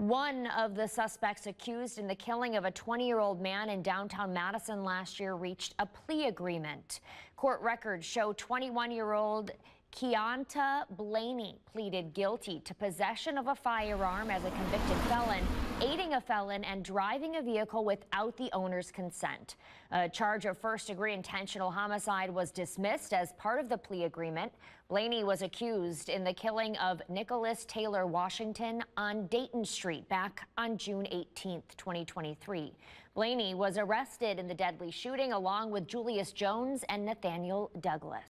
One of the suspects accused in the killing of a 20-year-old man in downtown Madison last year reached a plea agreement. Court records show 21-year-old Keonta Blaney pleaded guilty to possession of a firearm as a convicted felon, aiding a felon, and driving a vehicle without the owner's consent. A charge of first-degree intentional homicide was dismissed as part of the plea agreement. Blaney was accused in the killing of Nicholas Taylor Washington on Dayton Street back on June 18, 2023. Blaney was arrested in the deadly shooting along with Julius Jones and Nathaniel Douglas.